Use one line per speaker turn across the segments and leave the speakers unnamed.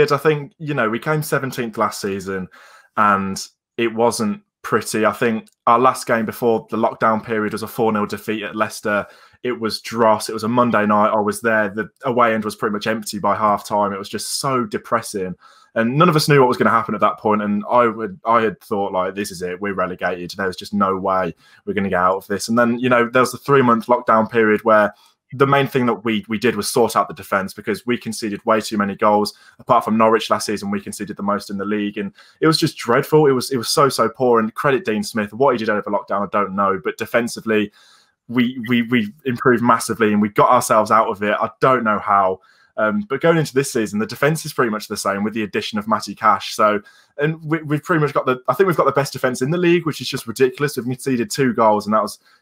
I think, you know, we came 17th last season and it wasn't pretty. I think our last game before the lockdown period was a 4-0 defeat at Leicester. It was dross. It was a Monday night. I was there. The away end was pretty much empty by half time. It was just so depressing. And none of us knew what was going to happen at that point. And I had thought, like, this is it. We're relegated. There was just no way we're going to get out of this. And then, you know, there was the 3-month lockdown period where the main thing that we did was sort out the defence, because we conceded way too many goals. Apart from Norwich last season, we conceded the most in the league, and it was just dreadful. It was so poor. And credit Dean Smith, what he did over lockdown, I don't know, but defensively, we improved massively and we got ourselves out of it. I don't know how. But going into this season, the defence is pretty much the same with the addition of Matty Cash. So, and we've pretty much got I think we've got the best defence in the league, which is just ridiculous. We've conceded 2 goals, and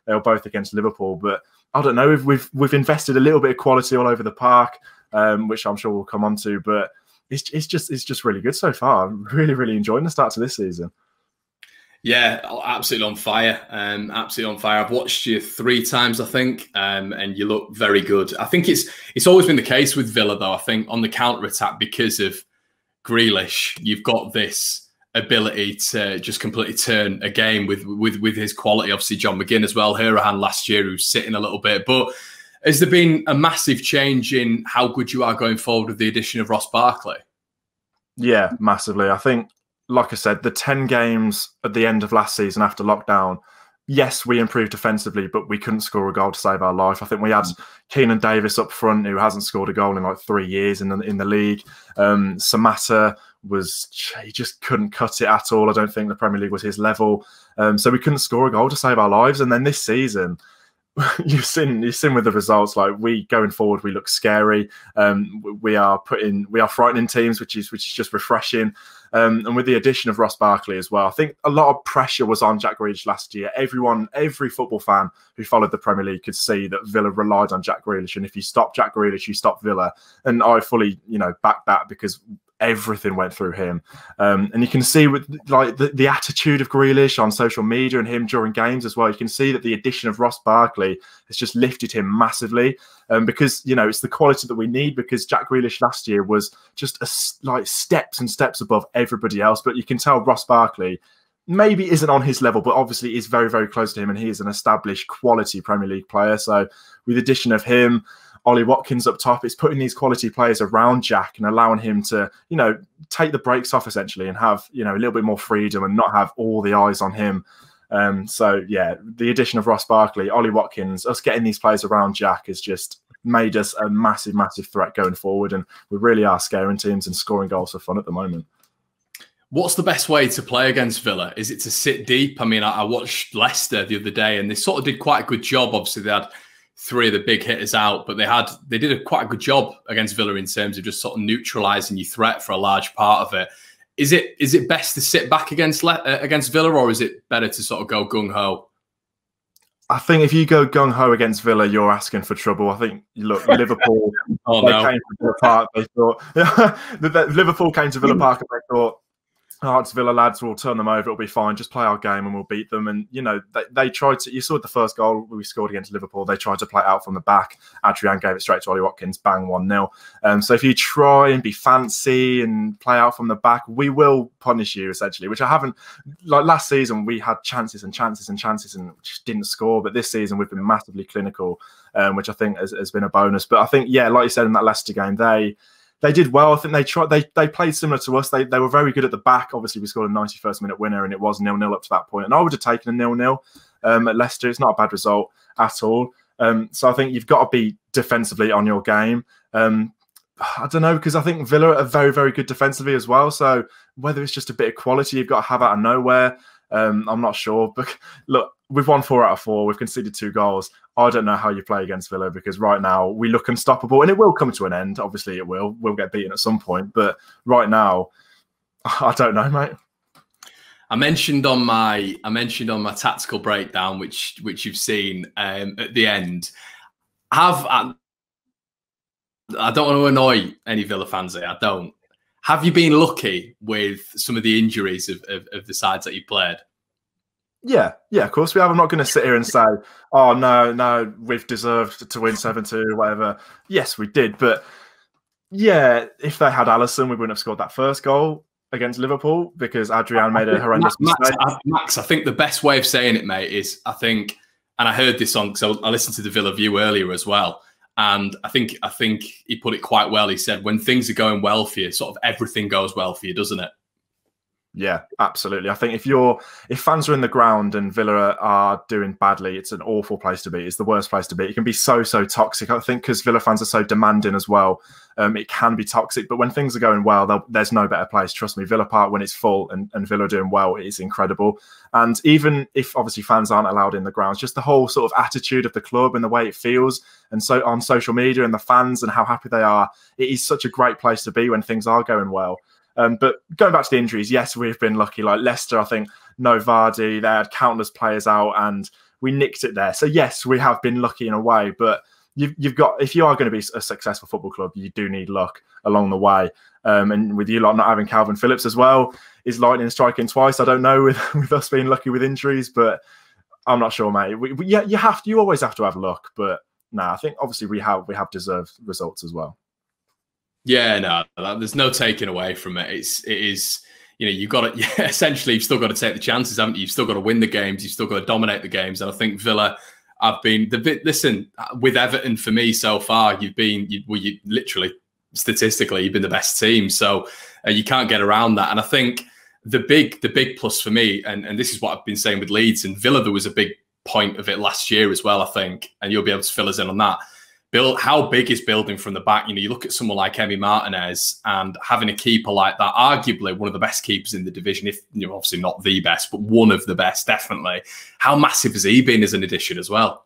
they were both against Liverpool. But I don't know, we've invested a little bit of quality all over the park, which I'm sure we'll come on to. But it's just really good so far. I'm really enjoying the start to this season.
Yeah, absolutely on fire. Absolutely on fire. I've watched you 3 times, I think, and you look very good. I think it's always been the case with Villa, though. I think on the counter-attack, because of Grealish, you've got this ability to just completely turn a game with his quality. Obviously, John McGinn as well, Hurahan last year, who's sitting a little bit. But has there been a massive change in how good you are going forward with the addition of Ross Barkley?
Yeah, massively. I think, like I said, the 10 games at the end of last season after lockdown, yes, we improved defensively, but we couldn't score a goal to save our life. I think we had Keenan Davis up front, who hasn't scored a goal in like 3 years in the league. Samata he just couldn't cut it at all. I don't think the Premier League was his level. So we couldn't score a goal to save our lives. And then this season, you've seen with the results, like going forward, we look scary. We are frightening teams, which is just refreshing. And with the addition of Ross Barkley as well, I think a lot of pressure was on Jack Grealish last year. Every football fan who followed the Premier League could see that Villa relied on Jack Grealish, and if you stop Jack Grealish, you stop Villa. And I fully, back that, because everything went through him. And you can see with like the attitude of Grealish on social media and him during games as well, you can see that the addition of Ross Barkley has just lifted him massively. Because, it's the quality that we need, because Jack Grealish last year was just like steps and steps above everybody else. But you can tell Ross Barkley maybe isn't on his level, but obviously is very, very close to him, and he is an established quality Premier League player. So with the addition of him, Ollie Watkins up top, it's putting these quality players around Jack and allowing him to, take the brakes off essentially and have, a little bit more freedom and not have all the eyes on him. So yeah, the addition of Ross Barkley, Ollie Watkins, us getting these players around Jack has just made us a massive, massive threat going forward. And we really are scaring teams and scoring goals for fun at the moment.
What's the best way to play against Villa? Is it to sit deep? I mean, I watched Leicester the other day and they sort of did quite a good job. Obviously, they had 3 of the big hitters out, but they did quite a good job against Villa in terms of just sort of neutralising your threat for a large part of it. Is it best to sit back against Villa, or is it better to sort of go gung-ho?
I think if you go gung-ho against Villa, you're asking for trouble. I think, look, Liverpool came to Villa Park, they thought Liverpool came to Villa Park and they thought, oh, it's Villa lads, we'll turn them over, it'll be fine, just play our game and we'll beat them. And, they tried to, you saw the first goal we scored against Liverpool, they tried to play out from the back. Adrian gave it straight to Ollie Watkins, bang, 1-0. So if you try and be fancy and play out from the back, we will punish you, essentially, which I haven't. Like last season, we had chances and chances and chances and just didn't score. But this season, we've been massively clinical, which I think has been a bonus. But I think, yeah, like you said in that Leicester game, they did well. I think they played similar to us. They were very good at the back. Obviously, we scored a 91st minute winner and it was 0-0 up to that point. And I would have taken a 0-0 at Leicester. It's not a bad result at all. So I think you've got to be defensively on your game. I don't know, because I think Villa are very, very good defensively as well. So whether it's just a bit of quality you've got to have out of nowhere, I'm not sure. But look, we've won 4 out of 4. We've conceded 2 goals. I don't know how you play against Villa, because right now we look unstoppable, and it will come to an end. Obviously, it will. We'll get beaten at some point, but right now, I don't know, mate.
I mentioned on my tactical breakdown, which you've seen at the end. I don't want to annoy any Villa fans here. I don't. Have you been lucky with some of the injuries of the sides that you played?
Yeah, of course we have. I'm not going to sit here and say, oh, no, we've deserved to win 7-2, whatever. Yes, we did. But Yeah, if they had Alisson, we wouldn't have scored that first goal against Liverpool because Adrian made a horrendous mistake.
Max, I think the best way of saying it, mate, is I think, and I heard this on, because I listened to the Villa View earlier as well, and I think he put it quite well. He said, when things are going well for you, sort of everything goes well for you, doesn't it?
Yeah, absolutely. I think if fans are in the ground and Villa are doing badly, it's an awful place to be. It's the worst place to be. It can be so toxic. I think because Villa fans are so demanding as well, it can be toxic. But when things are going well, there's no better place. Trust me, Villa Park, when it's full and Villa are doing well, it's incredible. And even if obviously fans aren't allowed in the grounds, just the whole sort of attitude of the club and the way it feels, and so on social media and the fans and how happy they are, it is such a great place to be when things are going well. But going back to the injuries, yes, we've been lucky. Like Leicester, I think, no Vardy, they had countless players out and we nicked it there. So yes, we have been lucky in a way, but you've got, if you are going to be a successful football club, you do need luck along the way. And with you lot not having Calvin Phillips as well, is lightning striking twice? I don't know with us being lucky with injuries, but I'm not sure, mate. You always have to have luck, but no, I think obviously we have deserved results as well.
Yeah, no, there's no taking away from it. It is, you've got to, essentially, you've still got to take the chances, haven't you? You've still got to win the games. You've still got to dominate the games. And I think Villa have been listen, with Everton for me so far, you literally, statistically, you've been the best team. So you can't get around that. And I think the big plus for me, and this is what I've been saying with Leeds and Villa, there was a big point of it last year as well, I think, and you'll be able to fill us in on that. How big is building from the back? You look at someone like Emi Martinez and having a keeper like that, arguably one of the best keepers in the division, if obviously not the best, but one of the best, definitely. How massive has he been as an addition as well?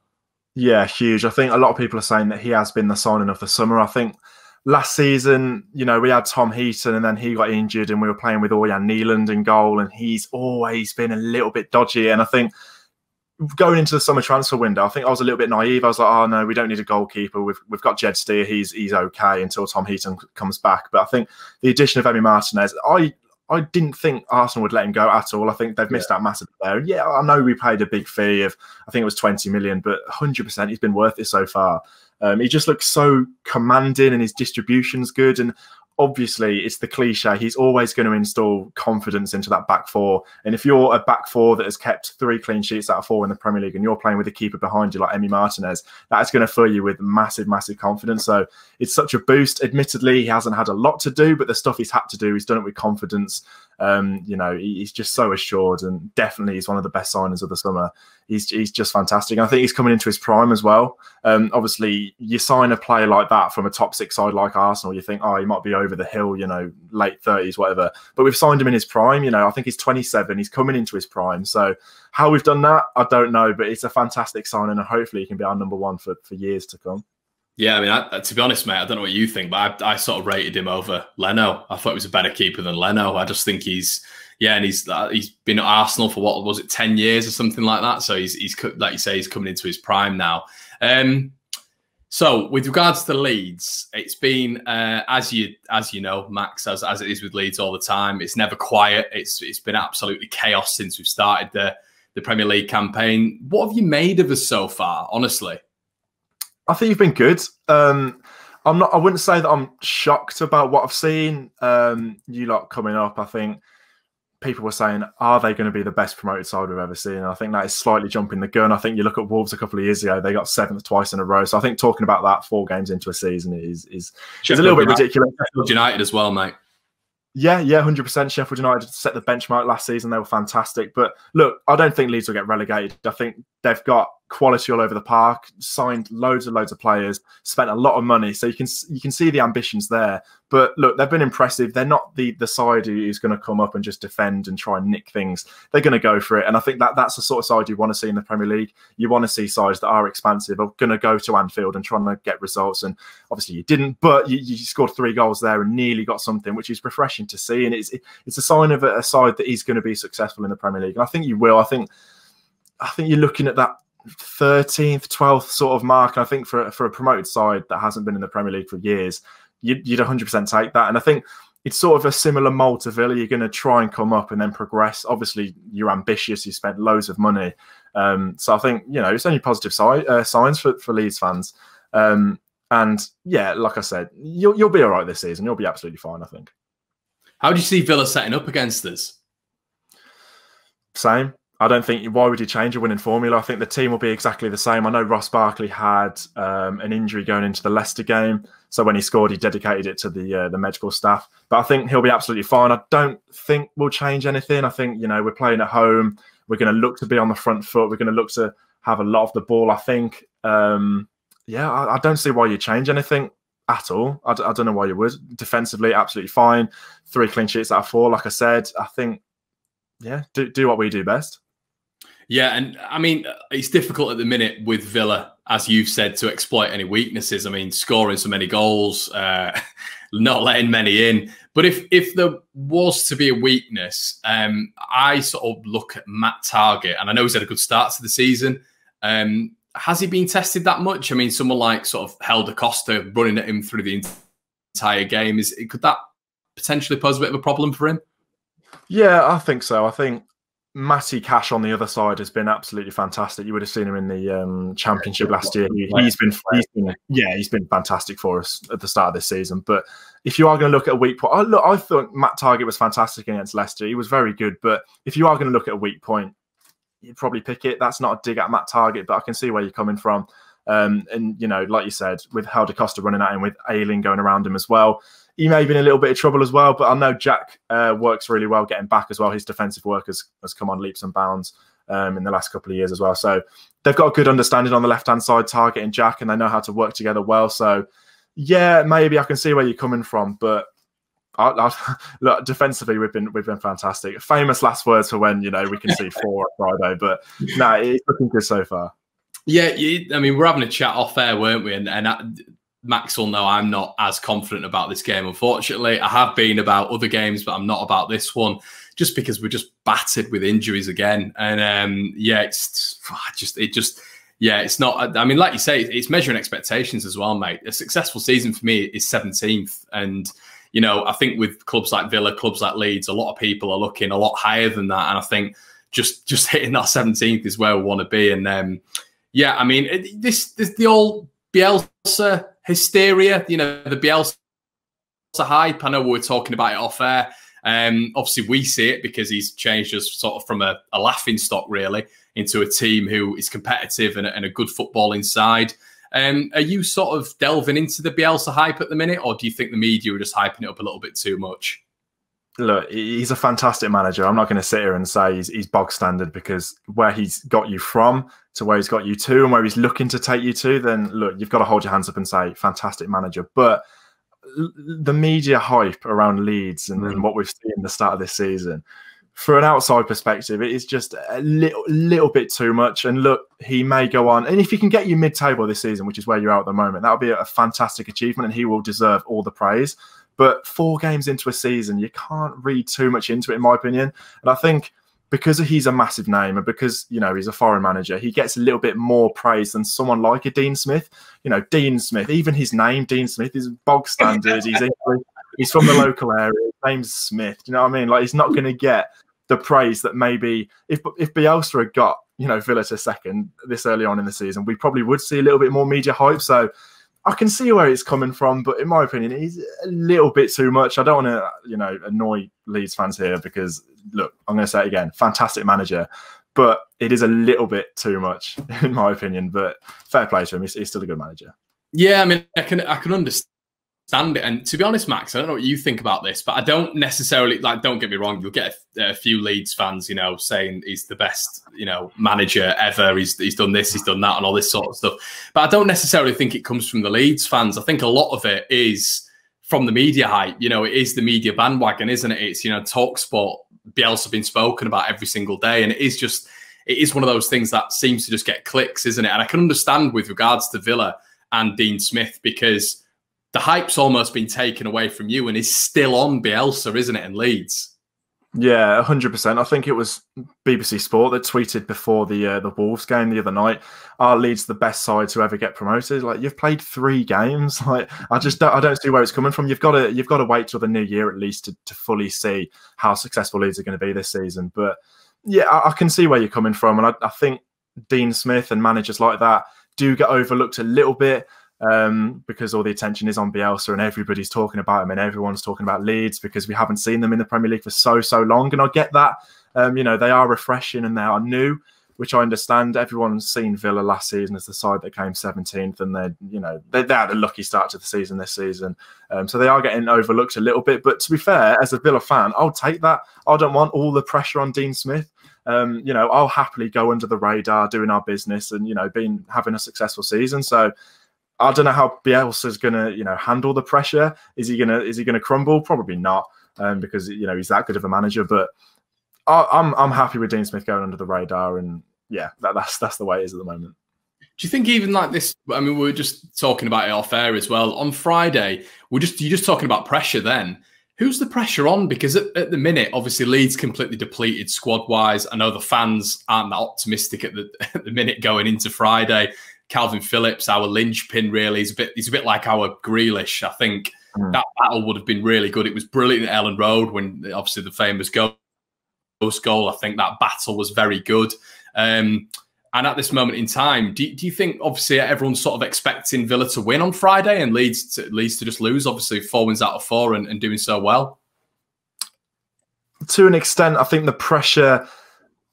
Yeah, huge. I think a lot of people are saying that he has been the signing of the summer. I think last season, we had Tom Heaton and then he got injured and we were playing with Orjan Nyland in goal and he's always been a little bit dodgy. And I think going into the summer transfer window, I think I was a little bit naive. I was like, oh no, we don't need a goalkeeper. We've got Jed Steer. He's okay until Tom Heaton comes back. But I think the addition of Emi Martinez, I didn't think Arsenal would let him go at all. I think they've missed out massively there. Yeah, I know we paid a big fee of, I think it was 20 million, but 100% he's been worth it so far. He just looks so commanding and his distribution's good. And obviously, it's the cliche. He's always going to install confidence into that back four. And if you're a back four that has kept 3 clean sheets out of 4 in the Premier League and you're playing with a keeper behind you like Emi Martinez, that's going to fill you with massive, massive confidence. So it's such a boost. Admittedly, he hasn't had a lot to do, but the stuff he's had to do, he's done it with confidence. He's just so assured and definitely he's one of the best signings of the summer. He's just fantastic. And I think he's coming into his prime as well. Obviously, you sign a player like that from a top 6 side like Arsenal, you think, oh, he might be over the hill, late 30s, whatever. But we've signed him in his prime. I think he's 27. He's coming into his prime. So how we've done that, I don't know. But it's a fantastic signing and hopefully he can be our number 1 for years to come.
Yeah, I mean, to be honest, mate, I don't know what you think, but I sort of rated him over Leno. I thought he was a better keeper than Leno. I just think he's been at Arsenal for what was it, 10 years or something like that. So he's like you say, he's coming into his prime now. So with regards to Leeds, it's been as you know, Max, as it is with Leeds all the time. It's never quiet. It's been absolutely chaos since we've started the Premier League campaign. What have you made of us so far, honestly?
I think you've been good. I wouldn't say that I'm shocked about what I've seen. You lot coming up, I think people were saying, are they going to be the best promoted side we've ever seen? And I think that is slightly jumping the gun. I think you look at Wolves a couple of years ago, they got 7th twice in a row. So I think talking about that 4 games into a season is a little bit ridiculous.
Sheffield United as well, mate.
Yeah, 100%. Sheffield United set the benchmark last season. They were fantastic. But look, I don't think Leeds will get relegated. I think they've got quality all over the park, signed loads of players, spent a lot of money. So you can see the ambitions there. But look, they've been impressive. They're not the side who's going to come up and just defend and try and nick things. They're going to go for it. And I think that's the sort of side you want to see in the Premier League. You want to see sides that are expansive, are going to go to Anfield and trying to get results. And obviously you didn't, but you scored 3 goals there and nearly got something, which is refreshing to see. And it's a sign of a side that is going to be successful in the Premier League. And I think you will. I think you're looking at that 13th, 12th sort of mark. And I think for a promoted side that hasn't been in the Premier League for years, you'd 100% take that. And I think it's sort of a similar mold to Villa. You're going to try and come up and then progress. Obviously, you're ambitious. You spent loads of money. So I think, it's only positive signs for Leeds fans. And And yeah, like I said, you'll be all right this season. You'll be absolutely fine, I think.
How do you see Villa setting up against us?
Same. I don't think, why would you change a winning formula? I think the team will be exactly the same. I know Ross Barkley had an injury going into the Leicester game. So when he scored, he dedicated it to the medical staff. But I think he'll be absolutely fine. I don't think we'll change anything. I think, we're playing at home. We're going to look to be on the front foot. We're going to look to have a lot of the ball, I think. I don't see why you change anything at all. I don't know why you would. Defensively, absolutely fine. 3 clean sheets out of 4. Like I said, I think, do what we do best.
Yeah, and I mean, it's difficult at the minute with Villa, as you've said, to exploit any weaknesses. I mean, scoring so many goals, not letting many in. But if there was to be a weakness, I sort of look at Matt Targett, and I know he's had a good start to the season. Has he been tested that much? I mean, someone like sort of Helder Costa running at him through the entire game, could that potentially pose a bit of a problem for him?
Yeah, I think so. I think Matty Cash on the other side has been absolutely fantastic. You would have seen him in the Championship last year. He's been fantastic for us at the start of this season. But if you are going to look at a weak point, I thought Matt Targett was fantastic against Leicester. He was very good. But if you are going to look at a weak point, you'd probably pick it. That's not a dig at Matt Targett, but I can see where you're coming from. And like you said, with Helder Costa running at him, with Ayling going around him as well, he may have been in a little bit of trouble as well. But I know Jack works really well getting back as well. His defensive work has come on leaps and bounds in the last couple of years as well. So they've got a good understanding on the left-hand side, Targett and Jack, and they know how to work together well. So yeah, maybe I can see where you're coming from, but look, defensively we've been fantastic. Famous last words for when we can see 4 on Friday, but no, it's looking good so far.
Yeah, I mean, we're having a chat off air, weren't we? And Max will know I'm not as confident about this game, unfortunately. I have been about other games, but I'm not about this one, just because we're just battered with injuries again. And it's not. I mean, like you say, it's measuring expectations as well, mate. A successful season for me is 17th, and I think with clubs like Villa, clubs like Leeds, a lot of people are looking a lot higher than that. And I think just hitting that 17th is where we want to be. And I mean, this the old Bielsa hysteria, the Bielsa hype. I know we were talking about it off air. Obviously, we see it because he's changed us sort of from a laughing stock, really, into a team who is competitive and a good footballing side. Are you sort of delving into the Bielsa hype at the minute, or do you think the media are just hyping it up a little bit too much?
Look, he's a fantastic manager. I'm not going to sit here and say he's bog standard, because where he's got you from to where he's got you to and where he's looking to take you to, then look, you've got to hold your hands up and say fantastic manager. But the media hype around Leeds and what we've seen at the start of this season, for an outside perspective, it is just a little bit too much. And look, he may go on, and if he can get you mid-table this season, which is where you're at the moment, that'll be a fantastic achievement, and he will deserve all the praise. But 4 games into a season, you can't read too much into it, in my opinion. And I think because he's a massive name and because, he's a foreign manager, he gets a little bit more praise than someone like a Dean Smith. Dean Smith, even his name, Dean Smith, is bog standard. He's English. He's from the local area. His name's Smith. Do you know what I mean? Like, he's not going to get the praise that maybe if Bielsa had got, Villa to second this early on in the season, we probably would see a little bit more media hype. So I can see where it's coming from, but in my opinion, he's a little bit too much. I don't want to, annoy Leeds fans here, because look, I'm going to say it again, fantastic manager, but it is a little bit too much, in my opinion. But fair play to him; he's still a good manager. Yeah,
I mean, I can understand it. And to be honest, Max, I don't know what you think about this, but I don't necessarily don't get me wrong. You'll get a few Leeds fans, saying he's the best, manager ever. He's done this, he's done that, and all this sort of stuff. But I don't necessarily think it comes from the Leeds fans. I think a lot of it is from the media hype. It is the media bandwagon, isn't it? It's TalkSport, Bielsa being spoken about every single day, and it is one of those things that seems to just get clicks, isn't it? And I can understand with regards to Villa and Dean Smith, because the hype's almost been taken away from you and is still on Bielsa, isn't it, in Leeds?
Yeah, 100%. I think it was BBC Sport that tweeted before the Wolves game the other night, "Are Leeds the best side to ever get promoted?" Like, you've played 3 games. Like, I don't see where it's coming from. You've got to wait till the new year at least to fully see how successful Leeds are going to be this season. But yeah, I can see where you're coming from, and I think Dean Smith and managers like that do get overlooked a little bit. because all the attention is on Bielsa and everybody's talking about him and everyone's talking about Leeds because we haven't seen them in the Premier League for so long. And I get that. You know, they are refreshing and they are new, which I understand. Everyone's seen Villa last season as the side that came 17th, and they had a lucky start to the season this season. So they are getting overlooked a little bit. But to be fair, as a Villa fan, I'll take that. I don't want all the pressure on Dean Smith. You know, I'll happily go under the radar doing our business and, you know, having a successful season. So I don't know how Bielsa's going to, you know, handle the pressure. Is he going to crumble? Probably not, because, you know, he's that good of a manager. But I'm happy with Dean Smith going under the radar, and yeah, that's the way it is at the moment.
Do you think even like this? I mean, we were just talking about it off air as well. On Friday, you're just talking about pressure. Then who's the pressure on? Because at the minute, obviously Leeds completely depleted squad wise. I know the fans aren't that optimistic at the minute going into Friday. Calvin Phillips, our linchpin, really, he's a bit like our Grealish. I think that battle would have been really good. It was brilliant at Ellen Road when obviously the famous goal. I think that battle was very good. And at this moment in time, do you think, obviously, everyone's sort of expecting Villa to win on Friday and Leeds to just lose, obviously 4 wins out of 4 and doing so well?
To an extent, I think the pressure,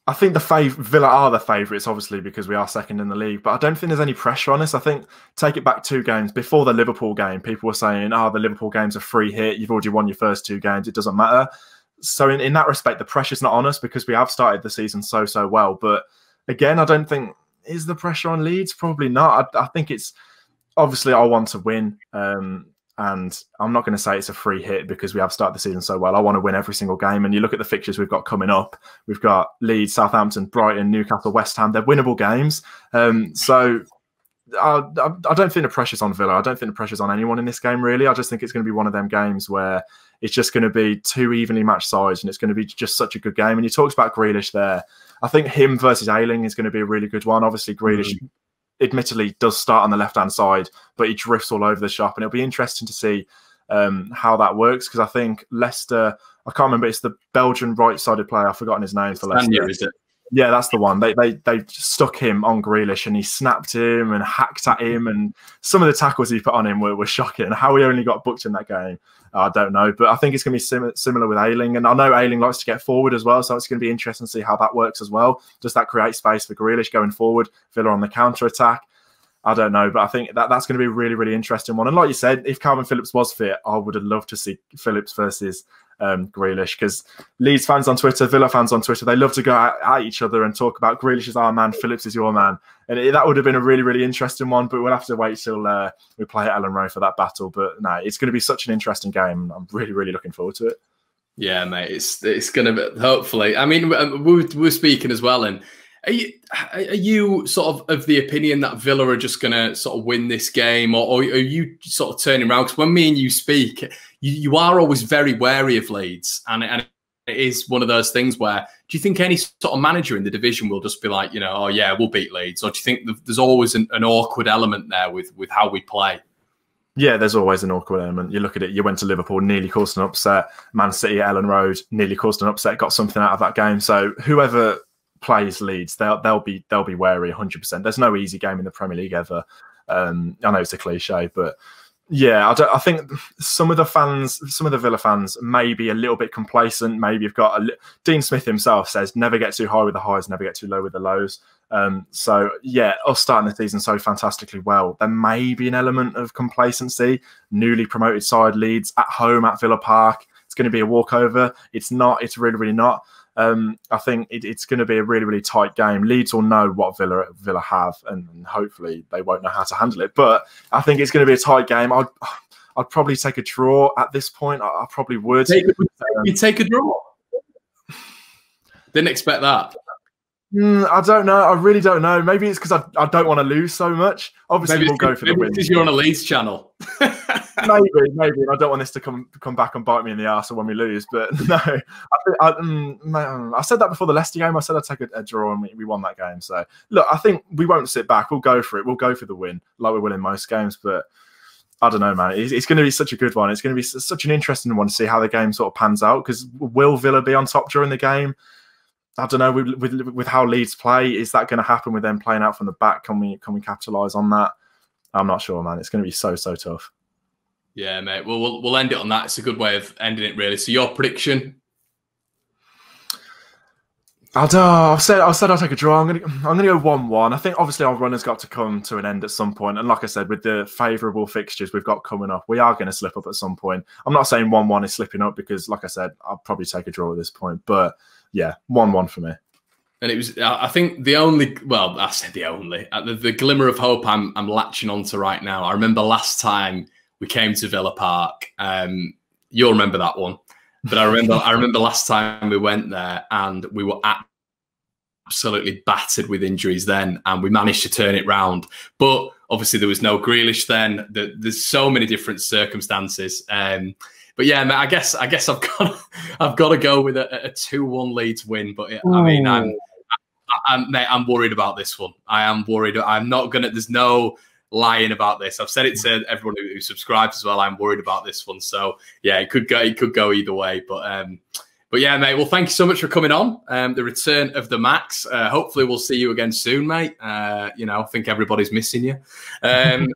I think Villa are the favourites, obviously, because we are second in the league, but I don't think there's any pressure on us. I think, take it back 2 games, before the Liverpool game, people were saying, the Liverpool game's a free hit, you've already won your first 2 games, it doesn't matter. So in that respect, the pressure's not on us because we have started the season so well. But again, I don't think, is the pressure on Leeds? Probably not. I think it's, obviously I want to win. And I'm not going to say it's a free hit because we have started the season so well. I want to win every single game. And you look at the fixtures we've got coming up. We've got Leeds, Southampton, Brighton, Newcastle, West Ham. They're winnable games. So I don't think the pressure's on Villa. I don't think the pressure's on anyone in this game, really. I just think it's going to be one of them games where it's just going to be 2 evenly matched sides and it's going to be just such a good game. And you talked about Grealish there. I think him versus Ayling is going to be a really good one. Obviously, Grealish admittedly does start on the left-hand side, but he drifts all over the shop. And it'll be interesting to see how that works, because I think Leicester, I can't remember, it's the Belgian right-sided player. I've forgotten his name for Leicester.
Is it?
Yeah, that's the one. They stuck him on Grealish and he snapped him and hacked at him, and some of the tackles he put on him were shocking. How he only got booked in that game, I don't know. But I think it's going to be similar with Ayling, and I know Ayling likes to get forward as well, so it's going to be interesting to see how that works as well. Does that create space for Grealish going forward? Villa on the counter-attack? I don't know, but I think that's going to be a really, really interesting one. And like you said, if Calvin Phillips was fit, I would have loved to see Phillips versus Grealish, because Leeds fans on Twitter, Villa fans on Twitter, they love to go at each other and talk about Grealish is our man, Phillips is your man. And that would have been a really, really interesting one, but we'll have to wait till we play at Ellen Road for that battle. But no, it's going to be such an interesting game. I'm really, really looking forward to it.
Yeah, mate, it's going to be, hopefully. I mean, we're speaking as well, and are you sort of the opinion that Villa are just going to sort of win this game, or are you sort of turning around? Because when me and you speak, you are always very wary of Leeds, and it is one of those things where, do you think any sort of manager in the division will just be like, you know, oh yeah, we'll beat Leeds, or do you think there's always an awkward element there with how we play?
Yeah, there's always an awkward element. You look at it, you went to Liverpool, nearly caused an upset. Man City at Ellen Road, nearly caused an upset, got something out of that game. So whoever plays Leeds, they'll be wary 100%. There's no easy game in the Premier League ever. I know it's a cliche, but yeah, I think some of the Villa fans may be a little bit complacent. Maybe you've got Dean Smith himself says never get too high with the highs, never get too low with the lows. So yeah, us starting the season so fantastically well, there may be an element of complacency. Newly promoted side Leeds at home at Villa Park. It's going to be a walkover. It's not. It's really, really not. I think it's going to be a really, really tight game. Leeds will know what Villa have, and hopefully they won't know how to handle it. But I think it's going to be a tight game. I'd probably take a draw at this point. I probably would.
You take a draw? Didn't expect that.
I don't know. I really don't know. Maybe it's because I don't want to lose so much. Obviously, we'll go for the win.
Because you're on a Leeds channel.
maybe. I don't want this to come back and bite me in the arse when we lose. But no, I said that before the Leicester game. I said I'd take a draw, and we won that game. So look, I think we won't sit back. We'll go for it. We'll go for the win, like we will in most games. But I don't know, man. It's going to be such a good one. It's going to be such an interesting one to see how the game sort of pans out. Because will Villa be on top during the game? I don't know. With how Leeds play, is that going to happen with them playing out from the back? Can we capitalise on that? I'm not sure, man. It's going to be so tough.
Yeah, mate. Well, we'll end it on that. It's a good way of ending it, really. So your prediction?
I've said I'll take a draw. I'm gonna go 1-1. I think obviously our run has got to come to an end at some point, and like I said, with the favourable fixtures we've got coming up, we are going to slip up at some point. I'm not saying 1-1 is slipping up because, like I said, I'll probably take a draw at this point. But yeah, 1-1 for me.
And it was, I think, the only, well, I said the only, the glimmer of hope I'm latching onto right now. I remember last time we came to Villa Park. You'll remember that one. But I remember last time we went there and we were absolutely battered with injuries then, and we managed to turn it round. But obviously there was no Grealish then. There's so many different circumstances. But yeah, mate, I guess I've got to go with a 2-1 Leeds win. But I mean, I'm worried about this one. I am worried. I'm not gonna. There's no lying about this. I've said it to everyone who subscribes as well. I'm worried about this one. So yeah, it could go either way. But yeah, mate. Well, thank you so much for coming on. The return of the Max. Hopefully, we'll see you again soon, mate. You know, I think everybody's missing you.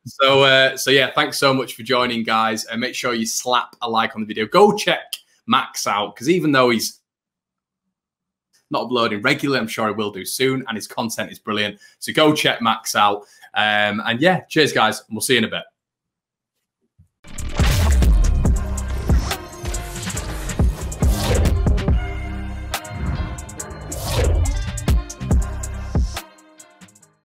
So yeah, thanks so much for joining, guys. And make sure you slap a like on the video. Go check Max out, because even though he's not uploading regularly, I'm sure he will do soon, and his content is brilliant. So go check Max out. And yeah, cheers, guys. And we'll see you in a bit.